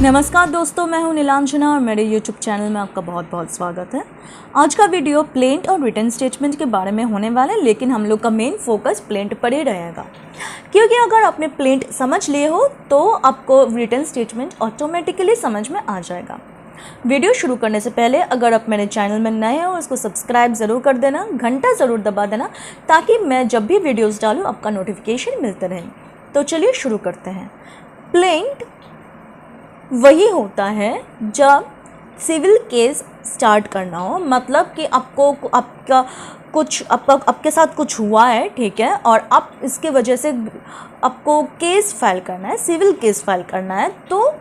नमस्कार दोस्तों, मैं हूं नीलांजना और मेरे YouTube चैनल में आपका बहुत बहुत स्वागत है। आज का वीडियो प्लेंट और रिटर्न स्टेटमेंट के बारे में होने वाला है, लेकिन हम लोग का मेन फोकस प्लेंट पर ही रहेगा, क्योंकि अगर आपने प्लेंट समझ लिए हो तो आपको रिटर्न स्टेटमेंट ऑटोमेटिकली समझ में आ जाएगा। वीडियो शुरू करने से पहले अगर आप मेरे चैनल में नए हो इसको सब्सक्राइब ज़रूर कर देना, घंटा ज़रूर दबा देना, ताकि मैं जब भी वीडियोज़ डालूँ आपका नोटिफिकेशन मिलते रहे। तो चलिए शुरू करते हैं। प्लेंट वही होता है जब सिविल केस स्टार्ट करना हो, मतलब कि आपके साथ कुछ हुआ है, ठीक है, और आप इसके वजह से आपको केस फाइल करना है, सिविल केस फाइल करना है, तो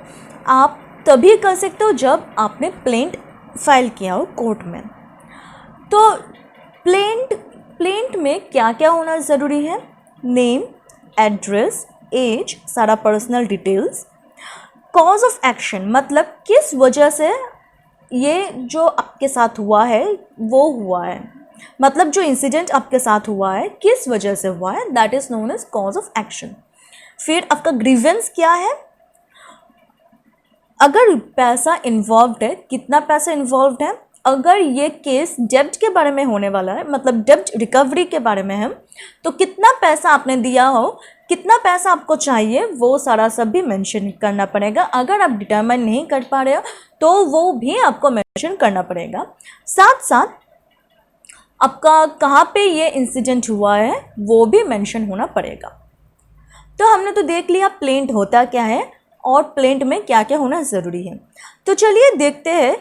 आप तभी कर सकते हो जब आपने प्लेंट फाइल किया हो कोर्ट में। तो प्लेंट में क्या क्या होना ज़रूरी है? नेम, एड्रेस, एज, सारा personal details. Cause of action मतलब किस वजह से ये जो आपके साथ हुआ है वो हुआ है, मतलब जो इंसिडेंट आपके साथ हुआ है किस वजह से हुआ है, that is known as cause of action. फिर आपका ग्रीवेंस क्या है? अगर पैसा इन्वॉल्व्ड है, कितना पैसा इन्वॉल्व्ड है, अगर ये केस डेब्ट के बारे में होने वाला है, मतलब डेब्ट रिकवरी के बारे में है, तो कितना पैसा आपने दिया हो, कितना पैसा आपको चाहिए, वो सारा सब भी मेंशन करना पड़ेगा। अगर आप डिटरमाइन नहीं कर पा रहे हो तो वो भी आपको मेंशन करना पड़ेगा। साथ साथ आपका कहाँ पे ये इंसिडेंट हुआ है वो भी मेंशन होना पड़ेगा। तो हमने तो देख लिया प्लेंट होता क्या है और प्लेंट में क्या क्या होना ज़रूरी है। तो चलिए देखते हैं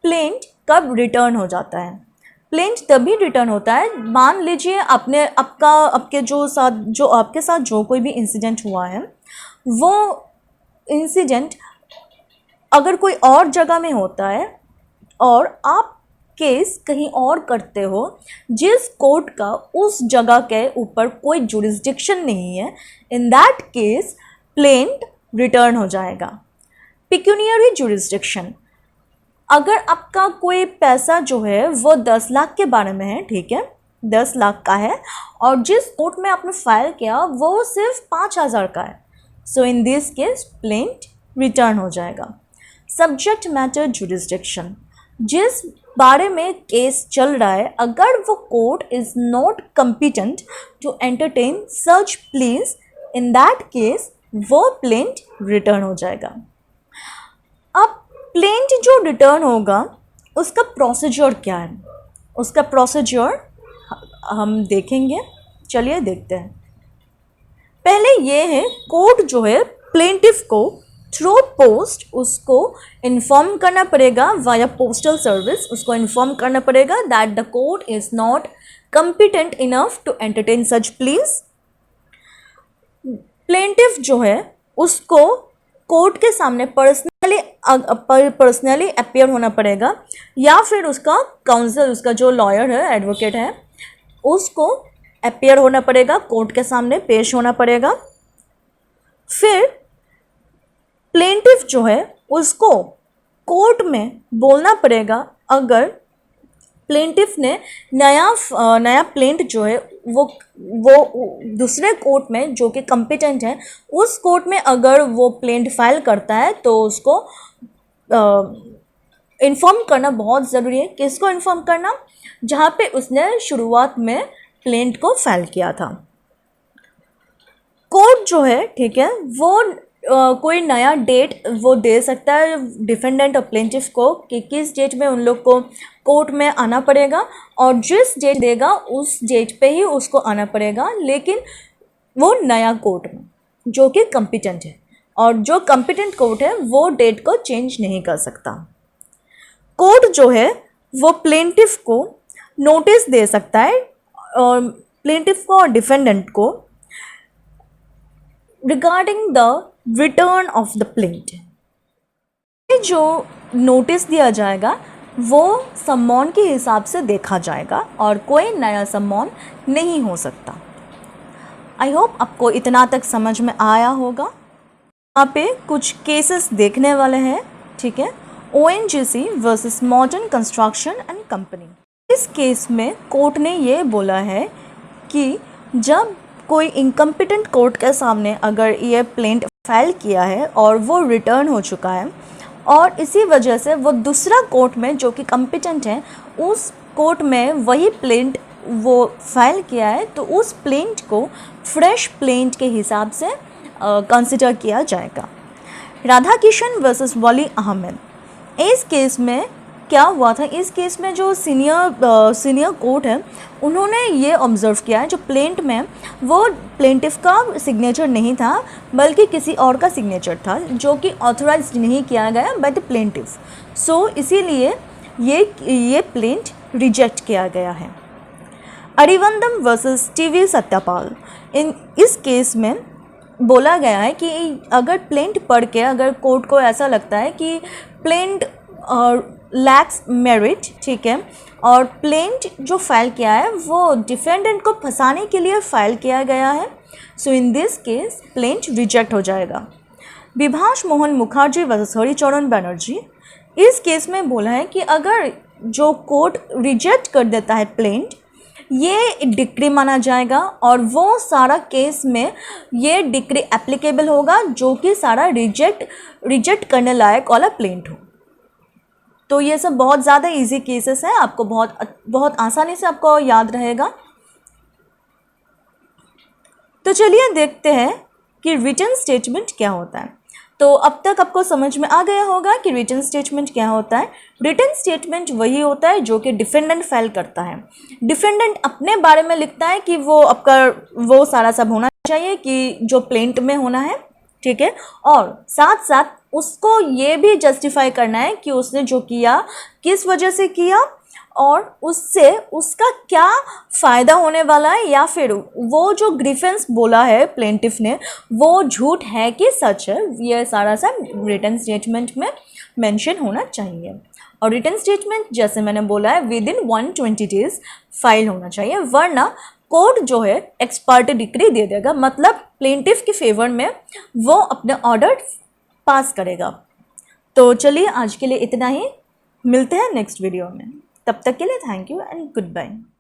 प्लेंट कब रिटर्न हो जाता है। प्लेंट तभी रिटर्न होता है, मान लीजिए आपके साथ जो कोई भी इंसिडेंट हुआ है, वो इंसिडेंट अगर कोई और जगह में होता है और आप केस कहीं और करते हो जिस कोर्ट का उस जगह के ऊपर कोई जुरिस्डिक्शन नहीं है, इन दैट केस प्लेंट रिटर्न हो जाएगा। पिक्यूनियरी जुरिस्डिक्शन, अगर आपका कोई पैसा जो है वो 10 लाख के बारे में है, ठीक है, 10 लाख का है, और जिस कोर्ट में आपने फाइल किया वो सिर्फ 5,000 का है, so in this case plaint return हो जाएगा। सब्जेक्ट मैटर जुरिस्डिक्शन, जिस बारे में केस चल रहा है, अगर वो court is not competent to entertain such pleas, in that case वो प्लेंट रिटर्न हो जाएगा। अब प्लेंट जो रिटर्न होगा उसका प्रोसीजर क्या है, उसका प्रोसीजर हम देखेंगे। चलिए देखते हैं। पहले ये है, कोर्ट जो है प्लेंटिफ को थ्रू पोस्ट उसको इन्फॉर्म करना पड़ेगा, वाया पोस्टल सर्विस उसको इन्फॉर्म करना पड़ेगा that the court is not competent enough to entertain such pleas. Plaintiff जो है उसको कोर्ट के सामने पर्सनली अपीयर होना पड़ेगा, या फिर उसका काउंसिल, उसका जो लॉयर है, एडवोकेट है, उसको अपीयर होना पड़ेगा, कोर्ट के सामने पेश होना पड़ेगा। फिर प्लेंटिफ जो है उसको कोर्ट में बोलना पड़ेगा, अगर प्लेंटिफ ने नया प्लेंट जो है वो दूसरे कोर्ट में जो कि कम्पिटेंट है उस कोर्ट में अगर वो प्लेंट फाइल करता है तो उसको इन्फॉर्म करना बहुत ज़रूरी है। किसको इन्फॉर्म करना? जहाँ पे उसने शुरुआत में प्लेंट को फाइल किया था। कोर्ट जो है, ठीक है, वो कोई नया डेट वो दे सकता है डिफेंडेंट और प्लेंटिफ को कि किस डेट में उन लोग को कोर्ट में आना पड़ेगा, और जिस डेट देगा उस डेट पे ही उसको आना पड़ेगा, लेकिन वो नया कोर्ट में जो कि कम्पिटेंट है, और जो कम्पिटेंट कोर्ट है वो डेट को चेंज नहीं कर सकता। कोर्ट जो है वो प्लेंटिफ को नोटिस दे सकता है, और प्लेंटिफ को और डिफेंडेंट को, regarding the return of the plaint. जो नोटिस दिया जाएगा वो सम्मान के हिसाब से देखा जाएगा और कोई नया सम्मान नहीं हो सकता। आई होप आपको इतना तक समझ में आया होगा। यहाँ पे कुछ केसेस देखने वाले हैं, ठीक है। ONGC versus modern construction and company. इस केस में कोर्ट ने ये बोला है कि जब कोई इनकम्पिटेंट कोर्ट के सामने अगर ये प्लेंट फाइल किया है और वो रिटर्न हो चुका है, और इसी वजह से वो दूसरा कोर्ट में जो कि कॉम्पिटेंट है उस कोर्ट में वही प्लेंट वो फाइल किया है, तो उस प्लेंट को फ्रेश प्लेंट के हिसाब से कंसिडर किया जाएगा। राधा किशन वर्सेस वली अहमद, इस केस में क्या हुआ था, इस केस में जो सीनियर कोर्ट है उन्होंने ये ऑब्ज़र्व किया है जो प्लेंट में वो प्लेंटिफ का सिग्नेचर नहीं था बल्कि किसी और का सिग्नेचर था जो कि ऑथराइज्ड नहीं किया गया बाय द प्लेंटिफ। सो इसीलिए ये प्लेंट रिजेक्ट किया गया है। अरिवंदम वर्सेस टीवी सत्यापाल, इस केस में बोला गया है कि अगर प्लेंट पढ़ के अगर कोर्ट को ऐसा लगता है कि प्लेंट लैक्स मेरिट, ठीक है, और प्लेंट जो फाइल किया है वो डिफेंडेंट को फंसाने के लिए फाइल किया गया है, so in this case plaint reject हो जाएगा। विभाष मोहन मुखर्जी वर्सेस हरिचरण बनर्जी, इस केस में बोला है कि अगर जो कोर्ट रिजेक्ट कर देता है प्लेंट, ये डिक्री माना जाएगा और वो सारा केस में ये डिक्री एप्लीकेबल होगा जो कि सारा रिजेक्ट करने लायक वाला प्लेंट हो। तो ये सब बहुत ज़्यादा इजी केसेस हैं, आपको बहुत आसानी से आपको याद रहेगा। तो चलिए देखते हैं कि रिटन स्टेटमेंट क्या होता है। तो अब तक आपको समझ में आ गया होगा कि रिटन स्टेटमेंट क्या होता है। रिटन स्टेटमेंट वही होता है जो कि डिफेंडेंट फाइल करता है। डिफेंडेंट अपने बारे में लिखता है कि वो आपका वो सारा सब होना चाहिए कि जो प्लेंट में होना है, ठीक है, और साथ साथ उसको ये भी जस्टिफाई करना है कि उसने जो किया किस वजह से किया और उससे उसका क्या फ़ायदा होने वाला है, या फिर वो जो ग्रीफेंस बोला है प्लेंटिफ ने वो झूठ है कि सच है। ये सारा सब रिटन स्टेटमेंट में मेंशन होना चाहिए। और रिटन स्टेटमेंट जैसे मैंने बोला है विद इन 120 डेज फाइल होना चाहिए, वरना कोर्ट जो है एक्सपर्ट डिक्री दे देगा, मतलब प्लेंटिफ के फेवर में वो अपने ऑर्डर पास करेगा। तो चलिए आज के लिए इतना ही, मिलते हैं नेक्स्ट वीडियो में। तब तक के लिए thank you and good bye.